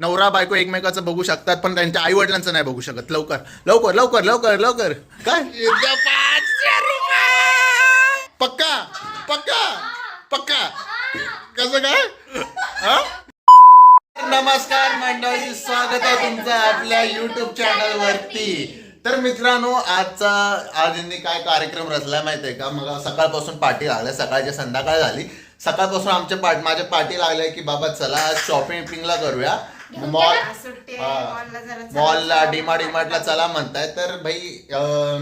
नवरा बायको एकमेकाचं बघू शकतात पण त्यांच्या आई वडिलांचं नाही बघू शकत. लवकर लवकर लवकर लवकर लवकर. काय 500 रुपये. पक्का पक्का पक्का. कसं काय? नमस्कार मंडळी, स्वागत आहे तुमचं आपल्या YouTube चॅनल वरती. तर मित्रांनो, आज यांनी काय कार्यक्रम रचला माहितीये का? मग सकाळपासून पार्टी लागल्या, सकाळची संध्याकाळ झाली. सकाळपासून माझ्या पार्टी लागल्या की बाबा चला शॉपिंगला करूया, मॉलला डीमार्टला चला म्हणताय. तर भाई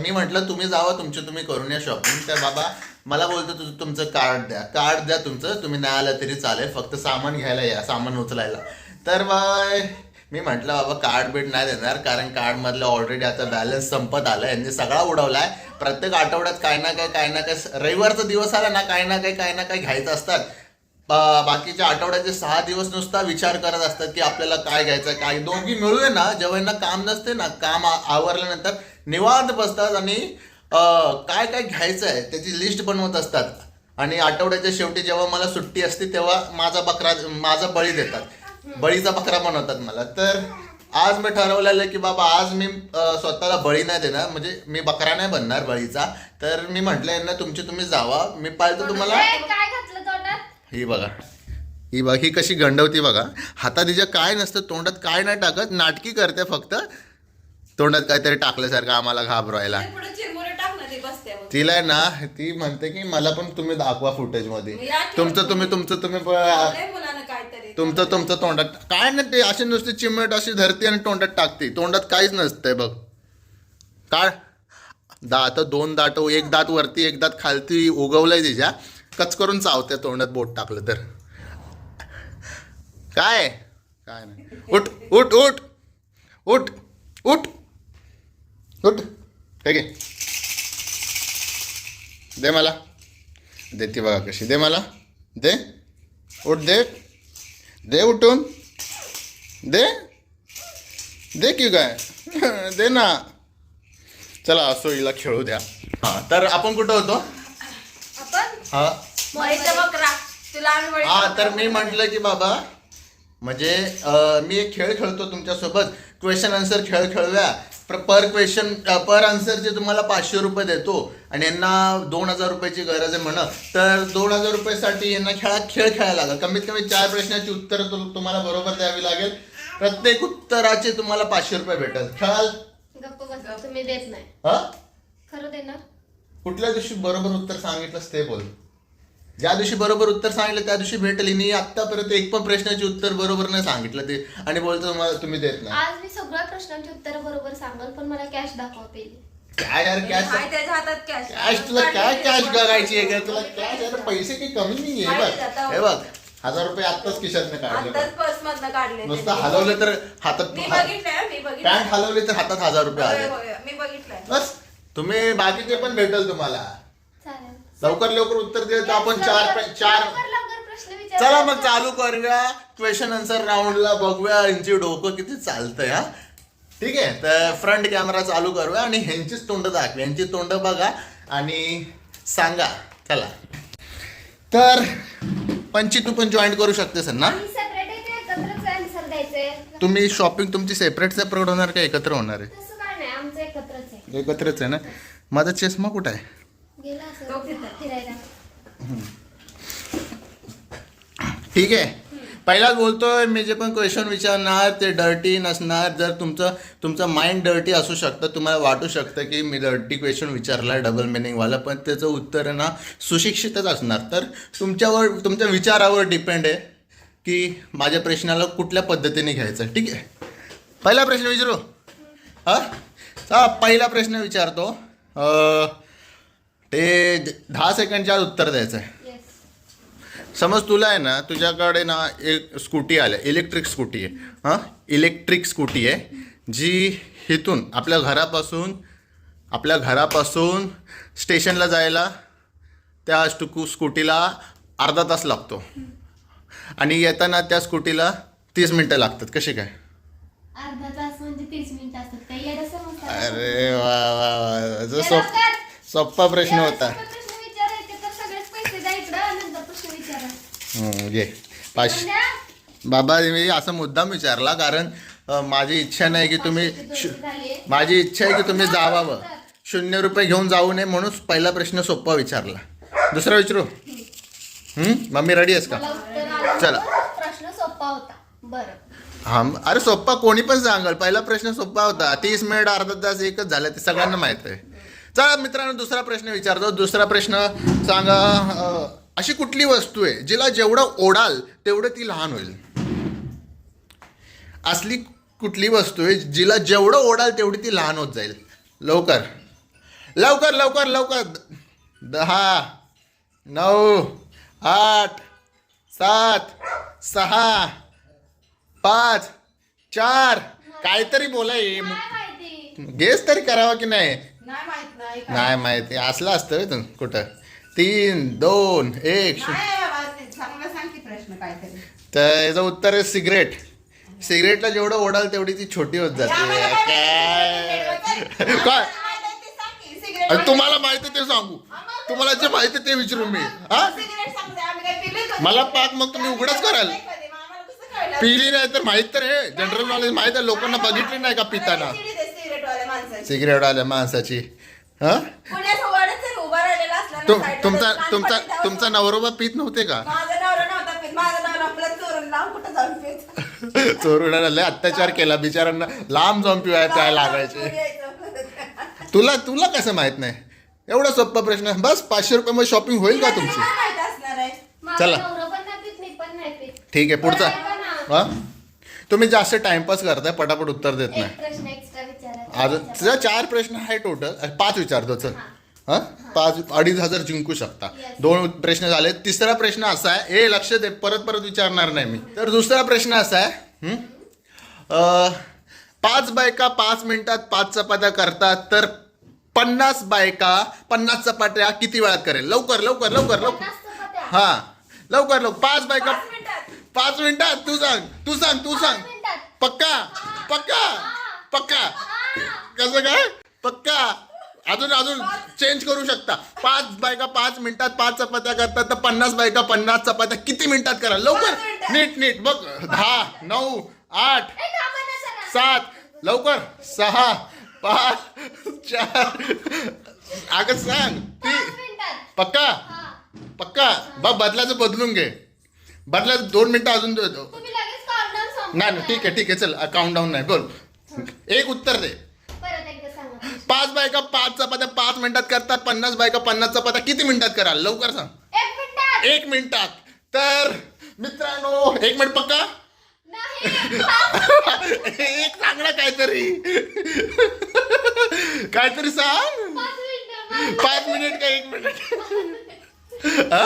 मी म्हटलं तुम्ही जावं, तुम्ही करून या शॉपिंग. तर बाबा मला बोलतो तुमचं कार्ड द्या तुमचं, तुम्ही नाही आलं तरी चालेल, फक्त सामान घ्यायला या, सामान उचलायला. तर मी म्हटलं बाबा कार्ड बीड नाही देणार, कारण कार्ड मधलं ऑलरेडी आता बॅलन्स संपत आलं, यांनी सगळा उडवलाय. प्रत्येक आठवड्यात काय ना काय रविवारचा दिवस आला ना काय ना काही घ्यायचं असतात. बाकीच्या आठवड्याचे 6 दिवस नुसता विचार करत असतात की आपल्याला काय घ्यायचं काय. दोघी मिळूया ना, जेव्हा यांना काम नसते ना, काम आवरल्यानंतर निवांत बसतात आणि काय घ्यायचं आहे त्याची लिस्ट बनवत असतात. आणि आठवड्याच्या शेवटी जेव्हा मला सुट्टी असते तेव्हा माझा बळी देतात, बळीचा बकरा बनवतात मला. तर आज मी ठरवलेलं की बाबा आज मी स्वतःला बळी नाही देणार, म्हणजे मी बकरा नाही बनणार बळीचा. तर मी म्हटलं यांना तुम्ही जावा, मी पाहिजे तुम्हाला. ही बघा ही कशी गंडवती बघा, हातात तिच्या काय नसतं, तोंडात काय नाही टाकत, नाटकी करते, फक्त तोंडात काहीतरी टाकल्यासारखं आम्हाला घाबरवायला. तिला आहे ना, ती म्हणते की मला पण तुम्ही दाखवा फुटेज मध्ये, तुमचं तोंडात काय नाही. ते असे नुसते चिमट अशी धरते आणि तोंडात टाकते, तोंडात काहीच नसतंय बघ. काय दात, 2 दात, एक दात वरती एक दात खालती उगवलंय तिच्या, कच करून चावते तोंडात बोट टाकलं तर. काय नाही. उठ उठ उठ उठ उठ उठ. ठीक आहे, दे मला, देते बघा कशी, दे मला, दे, उठ, दे उठून, दे की काय दे ना. चला असो, हिला खेळू द्या. हा, तर आपण कुठं होतो? हा, तर मी म्हटलं की बाबा म्हणजे मी एक खेळ खेळतो तुमच्यासोबत, क्वेश्चन आन्सर खेळूया. पर आन्सरचे तुम्हाला 500 रुपये देतो आणि यांना 2000 रुपयाची गरज आहे म्हणा. तर 2000 रुपयासाठी यांना खेळ खेळायला लागेल. कमीत कमी 4 प्रश्नाची उत्तर तुम्हाला बरोबर द्यावी लागेल. प्रत्येक उत्तराचे तुम्हाला 500 रुपये भेटेल. खेळाल? तुम्ही देत नाही. खरं देणार? कुठल्या दिवशी बरोबर उत्तर सांगितलंस ते बोल. ज्या दिवशी बरोबर उत्तर सांगितलं त्या दिवशी भेटेल. मी आतापर्यंत एक पण प्रश्नाचे उत्तर बरोबर नाही सांगितलं ते, आणि बोलतो तुम्ही देत नाही. आज मी सगळ्या प्रश्नांची उत्तर बरोबर सांगाल, पण मला कॅश दाखवा पहिली. काय यार कॅश तुला काय कॅश बघायची आहे का? तुला कॅश यार पैसे काही कमी नाही आहे. हे बघ 1000 रुपये आत्ताच खिशातनं काढले, नुसतं हलवलं तर हातात, पॅन्ट हलवली तर हातात 1000 रुपये आले. बस तुम्ही बाकीचे पण भेटेल तुम्हाला. लवकर उत्तर देत आपण. चार चला मग चालू करूया क्वेश्चन आन्सर राऊंडला. बघूया ह्यांची डोकं किती चालतंय. हा ठीक आहे, तर फ्रंट कॅमेरा चालू करूया आणि ह्यांचीच तोंड दाखवा, ह्यांची तोंड बघा आणि सांगा. चला, तर पंची तू पण जॉईन करू शकतेस ना. तुम्ही शॉपिंग तुमची सेपरेट होणार का एकत्र होणार आहे? एकत्रच आहे ना. माझा चष्मा कुठं आहे? ठीक आहे, पहिलाच बोलतोय मी, जे पण क्वेश्चन विचारणार ते डर्टी नसणार. जर तुमचं माइंड डर्टी असू शकतं, तुम्हाला वाटू शकतं की मी डर्टी क्वेश्चन विचारला डबल मिनिंगवाला, पण त्याचं उत्तर ना सुशिक्षितच असणार. तर तुमच्या विचारावर डिपेंड आहे की माझ्या प्रश्नाला कुठल्या पद्धतीने घ्यायचं. ठीक आहे, पहिला प्रश्न विचारू. पहिला प्रश्न विचारतो, ते 10 सेकंडच्या आत उत्तर द्यायचं आहे. समज तुला आहे ना, तुझ्याकडे ना एक स्कूटी आल्या, इलेक्ट्रिक स्कूटी आहे. इलेक्ट्रिक स्कूटी आहे जी इथून आपल्या घरापासून स्टेशनला जायला त्या स्कूटीला अर्धा तास लागतो आणि येताना त्या स्कूटीला 30 मिनिटं लागतात. कशी काय? अर्धा तास म्हणजे 30 मिनिटं असतात काय? अरे वा, सोप्पा प्रश्न होता. घे 500. बाबा मी असं मुद्दाम विचारला कारण माझी इच्छा नाही की तुम्ही माझी इच्छा आहे की तुम्ही जावावं 0 रुपये घेऊन जाऊ नये म्हणून पहिला प्रश्न सोपा विचारला दुसरा विचारू मम्मी रेडी आहेस का मला उत्तर आलं. चला. प्रश्न सोपा होता. बरं. हा अरे सोप्पा कोणी पण सांगल पहिला प्रश्न सोपा होता 30 मिनिट अर्धा तास एकच झालं ते सगळ्यांना माहित आहे चला मित्रांनो दुसरा प्रश्न विचारतो दुसरा प्रश्न सांगा अशी कुठली वस्तू आहे जिला जेवढं ओढाल तेवढं ती लहान होईल असली कुठली वस्तू आहे जिला जेवढं ओढाल तेवढी ती लहान होत जाईल लवकर लवकर लवकर लवकर 10 9 8 7 6 5 4 काहीतरी बोलाय काय माहिती? गेस तरी करावा की नाही नाही माहित नाही काय. नाही माहिती असलं असतं तू कुठं 3 2 1 नाही बाबा, ते चांगलं सांग की प्रश्न काहीतरी. तर याचं उत्तर आहे सिगरेट सिगरेटला जेवढं ओढाल तेवढी ती छोटी होत जाते काय काय अरे तुम्हाला माहिती ते सांगू तुम्हाला जे माहिती ते विचारू मी हा मला पाक मग तुम्ही उघडच कराल पिली नाही तर माहित तर आहे जनरल नॉलेज माहित आहे लोकांना बघितली नाही का पिताना सिगरेट आल्या माणसाची हा तुमचा तुमचा तुमचा नवरोबा पित नव्हते का चोरून लय अत्याचार केला बिचारांना लांब जाऊन पिवाय प्यायला लागायचे तुला तुला कसं माहित नाही एवढा सोपा प्रश्न बस 500 रुपये मध्ये शॉपिंग होईल का तुमची माझा चला. नवरा पण नाही पित, मी पण नाही पित. ठीक आहे पुढचा ऐका ना. हा तुम्ही जास्त टाइमपास करताय पटापट उत्तर देत एक नाही प्रश्न एक्स्ट्रा विचारायचा. आज तुझा 4 प्रश्न आहे टोटल 5 विचारतो चल हा 5 2,500 जिंकू शकता 2 प्रश्न झाले तिसरा प्रश्न असा आहे हे लक्ष दे परत परत विचारणार नाही मी तर दुसरा प्रश्न असा आहे 5 बायका 5 मिनिटात 5 चपात्या करतात तर 50 बायका 50 चपात्या किती वेळात करेल लवकर लवकर लवकर लवकर 50 चपात्या. हा लवकर लवकर 5 बायका 5 मिनिटात तू सांग 5 मिनिटात. पक्का पक्का पक्का कसं काय पक्का अजून अजून चेंज करू शकता 5 बायका 5 मिनिटात 5 चपात्या करतात तर 50 बायका 50 चपात्या किती मिनिटात करा लवकर नीट नीट बघ 10 9 8 ए, थांबा ना जरा. 7 लवकर 6 5 4 अगं सांग 5 मिनिटात. पक्का हा. पक्का बघ बदलाचं बदलून घे बदलाचं 2 मिनिटं अजून देतो तुम्ही लगेच countdown संपवताय. नाही ठीक आहे चल काउंट डाऊन नाही बोल एक उत्तर दे परत एकदा सांगा. 5 बायका 5 चपात्या 5 मिनिटात करतात 50 बायका 50 चपात्या किती मिनिटात कराल लवकर सांग 1 मिनिटात. 1 मिनिटात तर मित्रांनो 1 मिनिट पक्का नाही. एक सांग ना काहीतरी काहीतरी सांग 5 मिनिटं. 5 मिनिट का 1 मिनिट हा?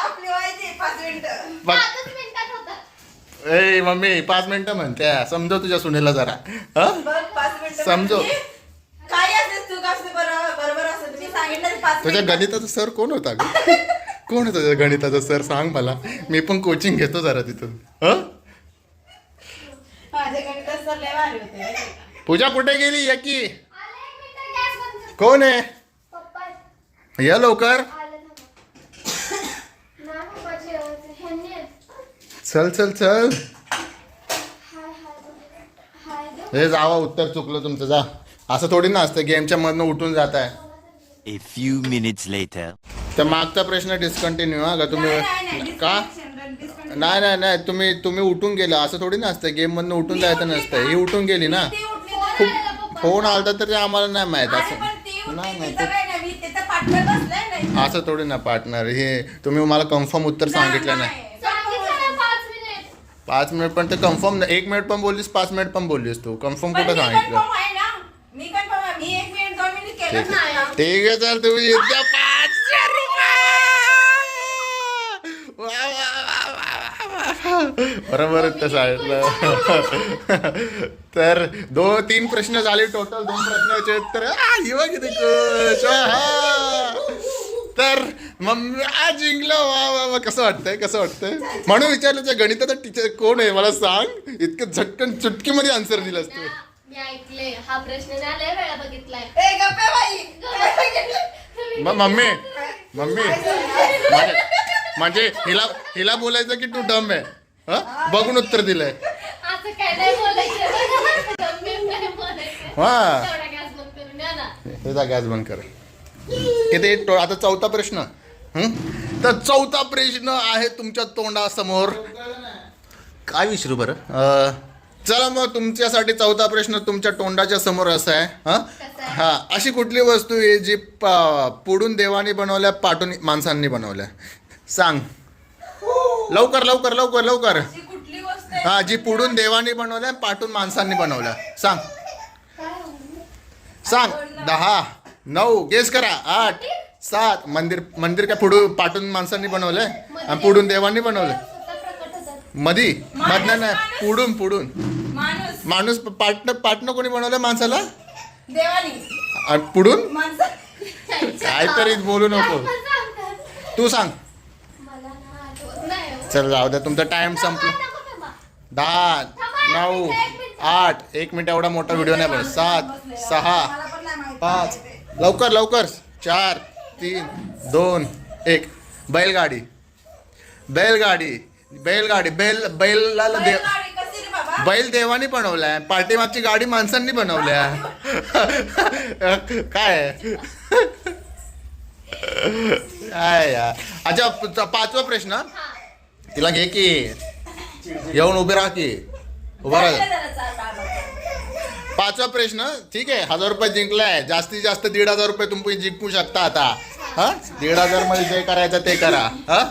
आपली व्हायची 5 मिनिटं. 5 मिनिटात होतात. ए मम्मी 5 मिनिटं म्हणते समजव तुझ्या सुनेला जरा हा बघ 5 मिनिटं समजो. म्हणजे काय असेल तू कसं बरोबर असेल तुम्ही सांगितलं 5 तुझ्या मिनिटं. गणिताचा सर कोण होता ग कोण होता तुझ्या गणिताचा सर सांग मला मी पण कोचिंग घेतो जरा तिथून हा माझ्याकडे तर सर लय भारी होते. पूजा कुठे गेली या की आले 1 मिनिटं, गॅस बंद कर. कोण आहे पप्पा आहेत. या लवकर आले थांबा. नाही पप्पा जेवायचं. ह्यांनी आहेत. चल चल चल हाय हाय देऊ. हे जावा उत्तर चुकलं तुमचं जा असं थोडी ना असतं गेमच्या मधनं उठून जात आहे A few minutes later. तर मागचा प्रश्न डिस्कंटिन्यू हा का नाही, तुम्ही का disconnection. नाही नाही नाही तुम्ही उठून गेला असं थोडी ना असतं गेम मधनं उठून जायचं नसतं ही उठून गेली ना ती उठली फोन तर आलेला पप्पा. फोन आलता तर ते आम्हाला नाही माहित अरे असं पण ती उठली, नाही नाही तिचं काय नाही, मी तिचं partner बसलंय नाही. असं थोडी ना पार्टनर हे तुम्ही मला कन्फर्म उत्तर सांगितलं नाही सांगितलं ना 5 मिनिट. 5 मिनिट पण ते कन्फर्म 1 मिनिट पण बोललीस 5 मिनिट पण बोललीस तू कन्फर्म पण कुठं मी सांगितलं confirm आहे ना. मी confirm आहे. मी 1 मिनिट 2 मिनिट केलंच ठीक नाही. आहे ठीक आहे चल तुम्ही इतक्या 500 रुपये वा, वा, वा, वा, वा. बरोबर ते सांगितलं तर 2-3 प्रश्न झाले टोटल 2 प्रश्नाचे उत्तर ही बघ किती खुश. हा. तर मग आज जिंकलं वा वा वा कसं वाटतंय म्हणून विचारलं त्या गणिताचा टीचर कोण आहे मला सांग इतकं झटकन चुटकीमध्ये आन्सर दिलास तू मी ऐकले हा प्रश्न ना लय वेळा बघितलाय. ए, गप्प आहे बाई. मम्मी म्हणजे हिला बोलायचं की तू डम आहे बघून उत्तर दिलंय. असं काय नाही बोलायचं. मी नाही बोलायचं. हा. तेवढा गॅस बंद करून द्या ना. त्याचा गॅस बंद कर. किती आता चौथा प्रश्न. तर चौथा प्रश्न आहे तुमच्या तोंडासमोर. काय विचारू बरं? चला मग तुमच्यासाठी चौथा प्रश्न तुमच्या तोंडाच्या समोर असा आहे. हा, अशी कुठली वस्तू आहे जी पुढून देवाने बनवल्या, पाठून माणसांनी बनवल्या? सांग लवकर लवकर लवकर लवकर. अशी कुठली गोष्ट आहे? हा, जी पुढून देवाने बनवल्या, पाठून माणसांनी बनवल्या. सांग सांग. 10 9 गेस करा. 8 7. मंदिर काय पुढून पाठून माणसांनी बनवलंय आणि पुढून देवांनी बनवलंय? स्वतः प्रकट होतात. मधनं नाही, पुढून माणूस पाटणं कोणी बनवलं माणसाला? देवानी. आणि पुढून माणसं. काहीतरी बोलू नको. पण सांगतात. तू सांग. मला ना आठवत नाही हो. चल जाऊ दे, तुमचा टाइम संपला. नको थांबा. 10 9 8. 1 मिनिट एवढा मोठा व्हिडिओ नाही बघ. 7 6 मला पण नाही माहिती. 5. लवकर लवकर. 4 3 2 1. बैलगाडी. बैलाला बैलगाडी कशी रे बाबा? बैल देवानी बनवलाय, पाठीमागची गाडी माणसांनी बनवल्या. काय काय यार. अच्छा, 5वा प्रश्न. तिला घे की, येऊन उभे राहा की. उभा राहा. जरा चाल बाबा. 5वा प्रश्न. ठीक आहे, 1000 रुपये जिंकलाय. जास्तीत जास्त 1500 रुपये तुम्ही जिंकू शकता आता. हा, 1500 मध्ये जे करायचं ते करा. हा,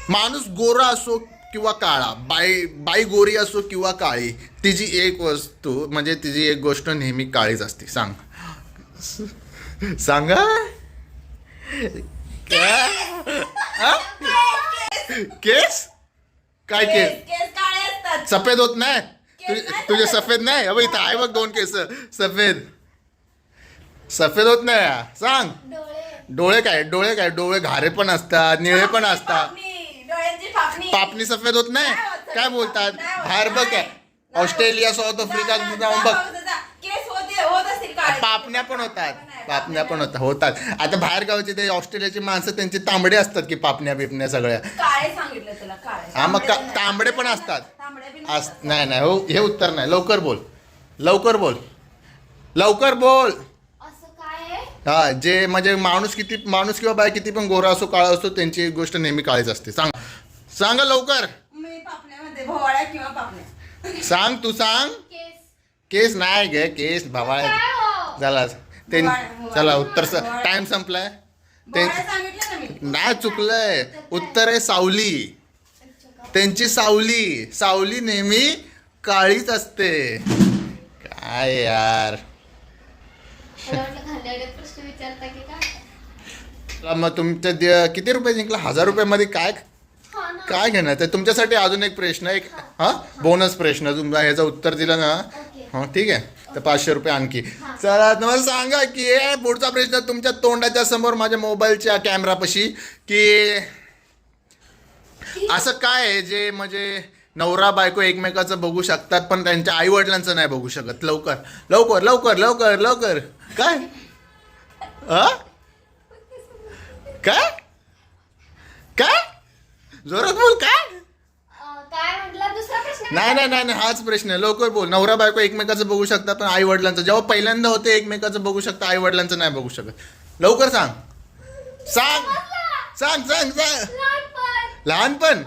माणूस गोरा असो किंवा काळा, बाई गोरी असो किंवा काळी, तिची एक वस्तू म्हणजे तिची एक गोष्ट नेहमी काळीच असते. सांग सांगा. केस. काय केस? केस काळे असतात. सफेद होत नाही? तुझे सफेद नाही? अबे इथं आहे बघ 2 केस सफेद होत नाही. सांग. डोळे. डोळे घारे पण असतात, निळे पण असतात. पापणी. डोळ्यांची पापणी. पापणी सफेद होत नाही? काय बोलतात? बाहेर बघ काय, ऑस्ट्रेलिया, साऊथ आफ्रिका जाऊन बघ, केस होत असतील काळे. पापण्या पण होतात. आता बाहेर गावचे ते ऑस्ट्रेलियाची माणसं त्यांचे तांबडे असतात की पापण्या बिपण्या सगळ्या. काळे सांगितलं तुला काळे. हा, मग तांबडे पण असतात. तांबडे बी नाही. नाही हो, हे उत्तर नाही. लवकर बोल. असं काय आहे? हा, जे म्हणजे माणूस किंवा बाय किती पण गोरा असो काळा असतो, त्यांची गोष्ट नेहमी काळीच असते. सांगा लवकर. मी पापण्यामध्ये भोवाळ्या किंवा पापण्या. सांग, तू सांग. केस. केस नाही गे, केस भावा. काय हो? चला भोवाळ्या. चला उत्तर. टाइम संपलाय. भोवाळ्या सांगितलं ना मी. नाही, चुकलंय. उत्तर आहे सावली. त्यांची सावली नेहमी काळीच असते. काय यार. मला वाटलं घाणेरडे प्रश्न विचारता की काय. चला, मग तुमच्या किती रुपये जिंकला? 1000 रुपयामध्ये काय हा ना. काय घेणार? तर तुमच्यासाठी अजून एक प्रश्न, एक बोनस प्रश्न. तुमचा ह्याचं उत्तर दिलं ना, ओके. ठीक आहे, तर 500 रुपये आणखी. चला, मला सांगा की पुढचा प्रश्न तुमच्या तोंडाच्या समोर माझ्या मोबाईलच्या कॅमेरापाशी, की असं काय आहे जे म्हणजे नवरा बायको एकमेकाचं बघू शकतात पण त्यांच्या आई वडिलांचं नाही बघू शकत? लवकर लवकर लवकर लवकर लवकर. काय काय काय जोरात बोल. काय काय म्हटलं दुसरा प्रश्न? नाही, हाच प्रश्न आहे. लवकर बोल. नवरा बायको एकमेकाचं बघू शकतात पण आई वडिलांचं, जेव्हा पहिल्यांदा होते एकमेकाचं बघू शकता, आई वडिलांचं नाही बघू शकत. लवकर सांग. लहानपण.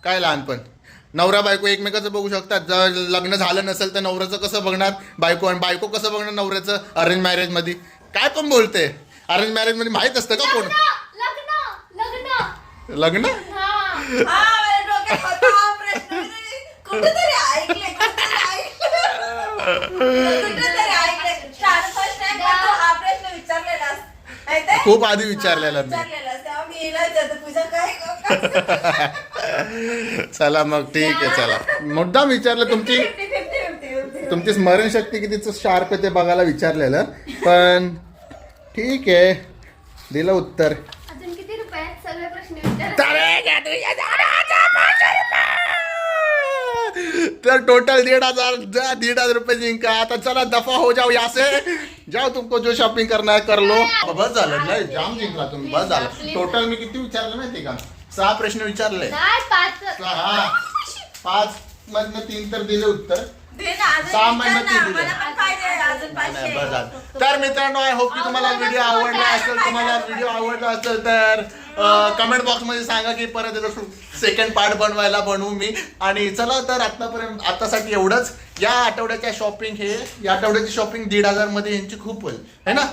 काय लहानपण? नवरा बायको एकमेकाचं बघू शकतात. जर लग्न झालं नसेल तर नवऱ्याचं कसं बघणार बायको, आणि बायको कसं बघणार नवऱ्याचं अरेंज मॅरेज मध्ये? काय पण बोलते. अरेंज मॅरेज मध्ये माहित असतं का कोण? लग्न. हा, माझ्या डोक्यात होता हा प्रश्न. कुठेतरी ऐकले. फर्स्ट टाइम हा प्रश्न विचारलेलास. माहिती आहे? खूप आधी विचारलेला मी. विचारलेलास, तेव्हा मी हिला विचारते, पूजा काय चला मग ठीक आहे. चला, मुद्दाम विचारलं. तुमची स्मरणशक्ती किती शार्प आहे ते बघायला विचारलेलं, पण ठीक आहे, दिलं उत्तर. अजून किती रुपये आहेत? सगळे प्रश्न विचार. तर टोटल 1,500 रुपये जिंका. आता चला दफा हो जाओ यहाँ से. जाओ, तुमको जो शॉपिंग करना है कर लो. बस झालं, नाही जाम जिंकला तुम्ही. बस झालं. टोटल मी किती विचारलं माहिती का? 6 प्रश्न विचारले नाही 5. हा 5 मधनं 3 तर दिले उत्तर. दे ना, अजून 6 विचार महिन्यात ना, दिले. मला पण पाहिजे अजून नाही, 500. बस झालं. तर मित्रांनो आय होप की तुम्हाला व्हिडिओ आवडला असेल. तुम्हाला व्हिडिओ आवडला असेल तर कमेंट बॉक्स मध्ये सांगा की परत याचा सेकंड पार्ट बनवू मी. आणि चला तर आतासाठी एवढंच. या आठवड्याच्या शॉपिंग या आठवड्याची शॉपिंग 1,500 मध्ये यांची खूप होईल है ना.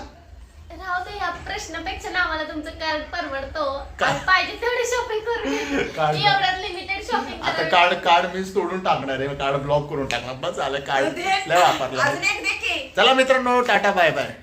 राहू दे, या प्रश्नापेक्षा ना आम्हाला तुमचं कार्ड परवडतो. काय? आणि पाहिजे तेवढी शॉपिंग करून कार्ड- एवढ्यात लिमिटेड शॉपिंग आता कार्ड मीच तोडून टाकणार आहे. कार्ड ब्लॉक करून टाकणार. बस झालं. कार्ड दे लय ना. वापरलं. अजून एक दे की. चला मित्रांनो टाटा बाय बाय.